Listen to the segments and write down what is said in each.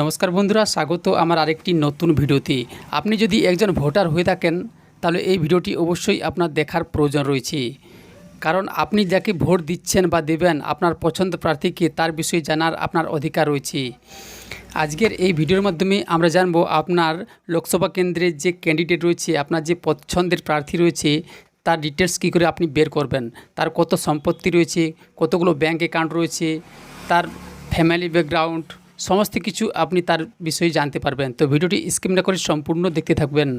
নমস্কার বন্ধুরা, স্বাগত আমার আরেকটি নতুন ভিডিওতে। আপনি যদি একজন ভোটার হয়ে থাকেন তাহলে এই ভিডিওটি অবশ্যই আপনার দেখার প্রয়োজন রয়েছে, কারণ আপনি যাকে ভোট দিচ্ছেন বা দেবেন আপনার পছন্দ প্রার্থীকে তার বিষয়ে জানার আপনার অধিকার রয়েছে। আজকের এই ভিডিওর মাধ্যমে আমরা জানবো আপনার লোকসভা কেন্দ্রে যে ক্যান্ডিডেট রয়েছে, আপনার যে পছন্দের প্রার্থী রয়েছে তার ডিটেলস কী করে আপনি বের করবেন, তার কত সম্পত্তি রয়েছে, কতগুলো ব্যাঙ্ক অ্যাকাউন্ট রয়েছে, তার ফ্যামিলি ব্যাকগ্রাউন্ড সমস্ত কিছু আপনি তার বিষয়ে জানতে পারবেন। তো ভিডিওটি স্কিপ না করে সম্পূর্ণ দেখতে থাকবেন।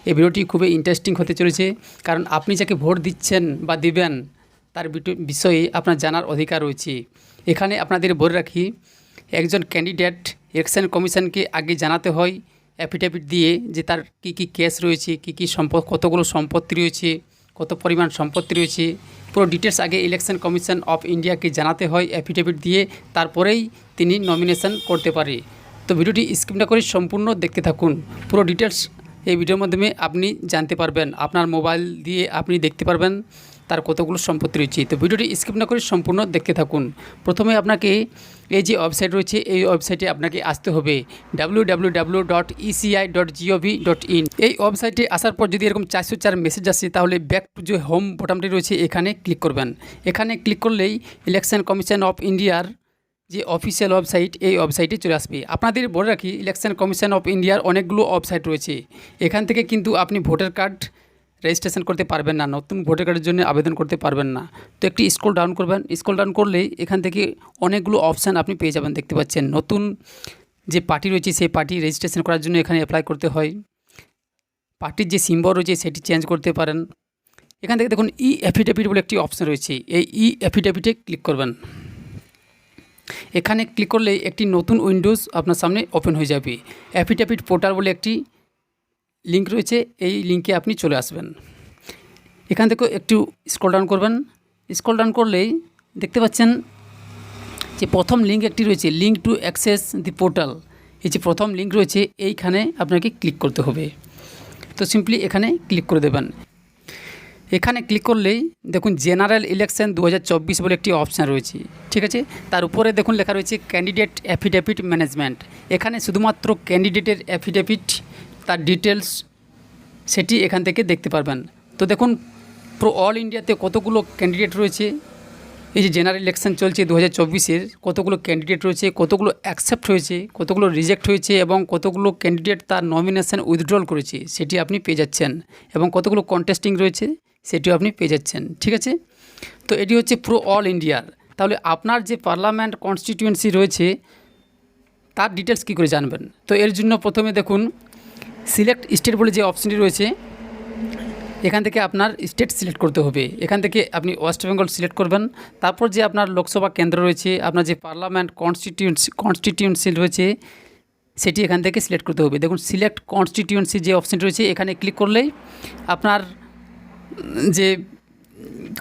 এই ভিডিওটি খুবই ইন্টারেস্টিং হতে চলেছে, কারণ আপনি যাকে ভোট দিচ্ছেন বা দিবেন তার বিষয়ে আপনার জানার অধিকার রয়েছে। এখানে আপনাদের বলে রাখি, একজন ক্যান্ডিডেট ইলেকশন কমিশনকে আগে জানাতে হয় অ্যাফিডেভিট দিয়ে যে তার কী কী কেস রয়েছে, কী কী কতগুলো সম্পত্তি রয়েছে, কত পরিমাণ সম্পত্তি রয়েছে, পুরো ডিটেলস আগে ইলেকশন কমিশন অফ ইন্ডিয়াকে জানাতে হয় অ্যাফিডেভিট দিয়ে, তারপরেই তিনি নমিনেশন করতে পারে। তো ভিডিওটি স্কিপ না করে সম্পূর্ণ দেখতে থাকুন। পুরো ডিটেলস এই ভিডিওর মাধ্যমে আপনি জানতে পারবেন, আপনার মোবাইল দিয়ে আপনি দেখতে পারবেন তার কতগুলো সম্পত্তি রয়েছে। তো ভিডিওটি স্কিপ না করে সম্পূর্ণ দেখতে থাকুন। প্রথমে আপনাকে এই যে ওয়েবসাইট রয়েছে এই ওয়েবসাইটে আপনাকে আসতে হবে www.eci.gov.in। এই ওয়েবসাইটে আসার পর যদি এরকম 404 মেসেজ আসে তাহলে ব্যাক টু যে হোম বোতামটি রয়েছে এখানে ক্লিক করবেন। এখানে ক্লিক করলেই ইলেকশন কমিশন অফ ইন্ডিয়ার যে অফিসিয়াল ওয়েবসাইট এই ওয়েবসাইটে চলে আসবে। আপনাদের বলে রাখি, ইলেকশন কমিশন অফ ইন্ডিয়ার অনেকগুলো ওয়েবসাইট রয়েছে। এখান থেকে কিন্তু আপনি ভোটার কার্ড রেজিস্ট্রেশন করতে পারবেন না, নতুন ভোটার কার্ডের জন্য আবেদন করতে পারবেন না। তো একটি স্ক্রল ডাউন করবেন, স্ক্রল ডাউন করলেই এখান থেকে অনেকগুলো অপশান আপনি পেয়ে যাবেন। দেখতে পাচ্ছেন নতুন যে পার্টি রয়েছে সেই পার্টি রেজিস্ট্রেশন করার জন্য এখানে অ্যাপ্লাই করতে হয়। পার্টির যে সিম্বল রয়েছে সেটি চেঞ্জ করতে পারেন। এখান থেকে দেখুন ই অ্যাফিডেভিট বলে একটি অপশান রয়েছে, এই ই অ্যাফিডেভিটে ক্লিক করবেন। এখানে ক্লিক করলে একটি নতুন উইন্ডোজ আপনার সামনে ওপেন হয়ে যাবে। অ্যাফিডেভিট পোর্টাল বলে একটি লিঙ্ক রয়েছে, এই লিঙ্কে আপনি চলে আসবেন। এখান থেকে একটু স্ক্রল ডাউন করবেন, স্ক্রল ডাউন করলেই দেখতে পাচ্ছেন যে প্রথম লিঙ্ক একটি রয়েছে, link to access the portal. এই যে প্রথম লিঙ্ক রয়েছে এইখানে আপনাকে ক্লিক করতে হবে। তো সিম্পলি এখানে ক্লিক করে দেবেন। এখানে ক্লিক করলেই দেখুন জেনারেল ইলেকশন 2024 বলে একটি অপশান রয়েছে, ঠিক আছে। তার উপরে দেখুন লেখা রয়েছে ক্যান্ডিডেট অ্যাফিডেভিট ম্যানেজমেন্ট। এখানে শুধুমাত্র ক্যান্ডিডেটের অ্যাফিডেভিট, তার ডিটেলস সেটি এখান থেকে দেখতে পারবেন। তো দেখুন পুরো অল ইন্ডিয়াতে কতগুলো ক্যান্ডিডেট রয়েছে। এই যে জেনারেল ইলেকশন চলছে 2024-এর, কতগুলো ক্যান্ডিডেট রয়েছে, কতগুলো অ্যাকসেপ্ট হয়েছে, কতগুলো রিজেক্ট হয়েছে এবং কতগুলো ক্যান্ডিডেট তার নমিনেশন উইথড্রল করেছে সেটি আপনি পেয়ে যাচ্ছেন, এবং কতগুলো কন্টেস্টিং রয়েছে সেটিও আপনি পেয়ে যাচ্ছেন, ঠিক আছে। তো এটি হচ্ছে পুরো অল ইন্ডিয়ার। তাহলে আপনার যে পার্লামেন্ট কনস্টিটিউয়েন্সি রয়েছে তার ডিটেলস কী করে জানবেন? তো এর জন্য প্রথমে দেখুন সিলেক্ট স্টেট বলে যে অপশানটি রয়েছে, এখান থেকে আপনার স্টেট সিলেক্ট করতে হবে। এখান থেকে আপনি ওয়েস্ট বেঙ্গল সিলেক্ট করবেন। তারপর যে আপনার লোকসভা কেন্দ্র রয়েছে, আপনার যে পার্লামেন্ট কনস্টিটিউয়েন্সি রয়েছে সেটি এখান থেকে সিলেক্ট করতে হবে। দেখুন সিলেক্ট কনস্টিটিউয়েন্সি যে অপশানটি রয়েছে এখানে ক্লিক করলেই আপনার যে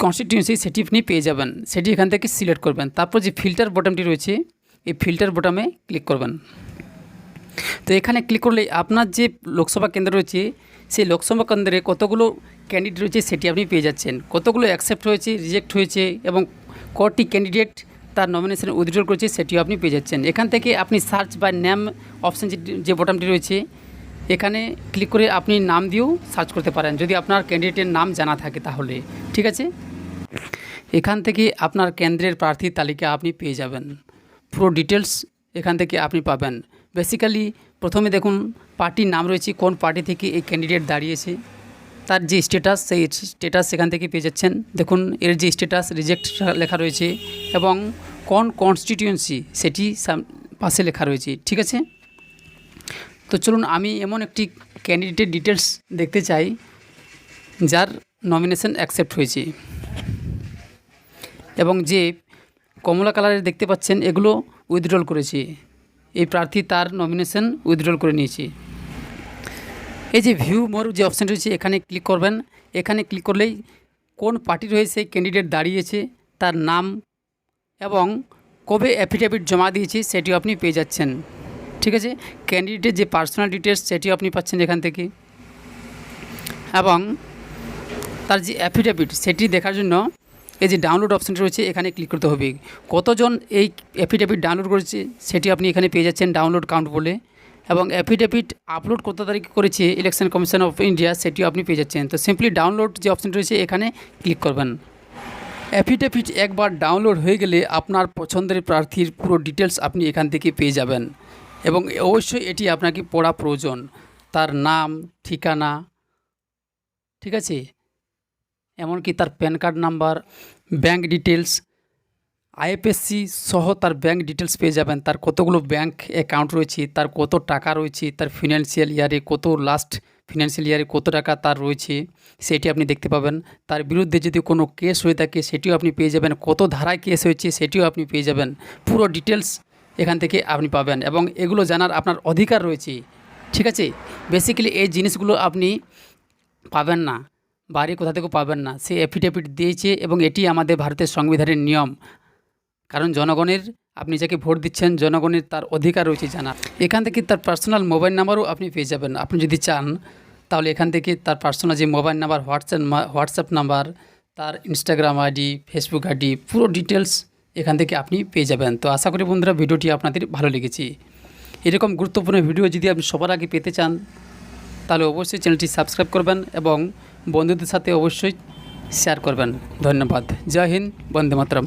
কনস্টিটিউয়েন্সি সেটি আপনি পেয়ে যাবেন, সেটি এখান থেকে সিলেক্ট করবেন। তারপর যে ফিল্টার বটনটি রয়েছে এই ফিল্টার বটনে ক্লিক করবেন। তো এখানে ক্লিক করলে আপনার যে লোকসভা কেন্দ্র রয়েছে সেই লোকসভা কেন্দ্রে কতগুলো ক্যান্ডিডেট রয়েছে সেটি আপনি পেয়ে যাচ্ছেন, কতগুলো অ্যাকসেপ্ট হয়েছে, রিজেক্ট হয়েছে এবং কটি ক্যান্ডিডেট তার নমিনেশন উইথড্রল করেছে সেটিও আপনি পেয়ে যাচ্ছেন। এখান থেকে আপনি সার্চ বা নেম অপশান যে বটনটি রয়েছে এখানে ক্লিক করে আপনি নাম দিয়েও সার্চ করতে পারেন, যদি আপনার ক্যান্ডিডেটের নাম জানা থাকে তাহলে, ঠিক আছে। এখান থেকে আপনার কেন্দ্রের প্রার্থীর তালিকা আপনি পেয়ে যাবেন, পুরো ডিটেলস এখান থেকে আপনি পাবেন। বেসিক্যালি প্রথমে দেখুন পার্টির নাম রয়েছে, কোন পার্টি থেকে এই ক্যান্ডিডেট দাঁড়িয়েছে, তার যে স্ট্যাটাস সেই স্ট্যাটাস সেখান থেকে পেয়ে যাচ্ছেন। দেখুন এর যে স্ট্যাটাস রিজেক্ট লেখা রয়েছে এবং কোন কনস্টিটিউয়েন্সি সেটি পাশে লেখা রয়েছে, ঠিক আছে। তো চলুন আমি এমন একটি ক্যান্ডিডেটের ডিটেলস দেখতে চাই যার নমিনেশন অ্যাকসেপ্ট হয়েছে, এবং যে কমলা কালারের দেখতে পাচ্ছেন এগুলো উইথড্রল করেছে, এই প্রার্থী তার নমিনেশন উইথড্রল করে নিয়েছে। এই যে ভিউ মোর যে অপশান রয়েছে এখানে ক্লিক করবেন। এখানে ক্লিক করলেই কোন পার্টির হয়ে সেই ক্যান্ডিডেট দাঁড়িয়েছে তার নাম এবং কবে অ্যাফিডেভিট জমা দিয়েছে সেটিও আপনি পেয়ে যাচ্ছেন, ঠিক আছে। ক্যান্ডিডেটের যে পার্সোনাল ডিটেলস সেটিও আপনি পাচ্ছেন এখান থেকে, এবং তার যে অ্যাফিডেভিট সেটি দেখার জন্য এই যে ডাউনলোড অপশানটি রয়েছে এখানে ক্লিক করতে হবে। কতজন এই অ্যাফিডেভিট ডাউনলোড করেছে সেটি আপনি এখানে পেয়ে যাচ্ছেন ডাউনলোড কাউন্ট বলে, এবং অ্যাফিডেভিট আপলোড কত তারিখ করেছে ইলেকশন কমিশন অফ ইন্ডিয়া সেটিও আপনি পেয়ে যাচ্ছেন। তো সিম্পলি ডাউনলোড যে অপশানটি রয়েছে এখানে ক্লিক করবেন। অ্যাফিডেভিট একবার ডাউনলোড হয়ে গেলে আপনার পছন্দের প্রার্থীর পুরো ডিটেলস আপনি এখান থেকে পেয়ে যাবেন, এবং অবশ্যই এটি আপনাকে পড়া প্রয়োজন। তার নাম, ঠিকানা, ঠিক আছে, এমনকি তার pan card number, bank details, IFSC সহ তার ব্যাঙ্ক ডিটেলস পেয়ে যাবেন। তার কতগুলো ব্যাঙ্ক অ্যাকাউন্ট রয়েছে, তার কত টাকা রয়েছে, তার ফিনান্সিয়াল ইয়ারে কত, লাস্ট ফিনান্সিয়াল ইয়ারে কত টাকা তার রয়েছে সেটি আপনি দেখতে পাবেন। তার বিরুদ্ধে যদি কোনো কেস হয়ে থাকে সেটিও আপনি পেয়ে যাবেন, কত ধারায় কেস হয়েছে সেটিও আপনি পেয়ে যাবেন। পুরো ডিটেলস এখান থেকে আপনি পাবেন, এবং এগুলো জানার আপনার অধিকার রয়েছে, ঠিক আছে। বেসিক্যালি এই জিনিসগুলো আপনি পাবেন না, বাইরে কোথা থেকেও পাবেন না। সে অ্যাফিডেভিট দিয়েছে, এবং এটি আমাদের ভারতের সংবিধানের নিয়ম। কারণ জনগণের, আপনি যাকে ভোট দিচ্ছেন জনগণের তার অধিকার রয়েছে জানার। এখান থেকে তার পার্সোনাল মোবাইল নাম্বারও আপনি পেয়ে যাবেন। আপনি যদি চান তাহলে এখান থেকে তার পার্সোনাল যে মোবাইল নাম্বার, হোয়াটসঅ্যাপ নাম্বার, তার ইনস্টাগ্রাম আইডি, ফেসবুক আইডি, পুরো ডিটেলস এখান থেকে আপনি পেয়ে যাবেন। তো আশা করি বন্ধুরা ভিডিওটি আপনাদের ভালো লেগেছে। এরকম গুরুত্বপূর্ণ ভিডিও যদি আপনি সবার আগে পেতে চান তাহলে অবশ্যই চ্যানেলটি সাবস্ক্রাইব করবেন, এবং বন্ধুদের সাথে অবশ্যই শেয়ার করবেন। ধন্যবাদ। জয় হিন্দ, বন্দে মাতরম।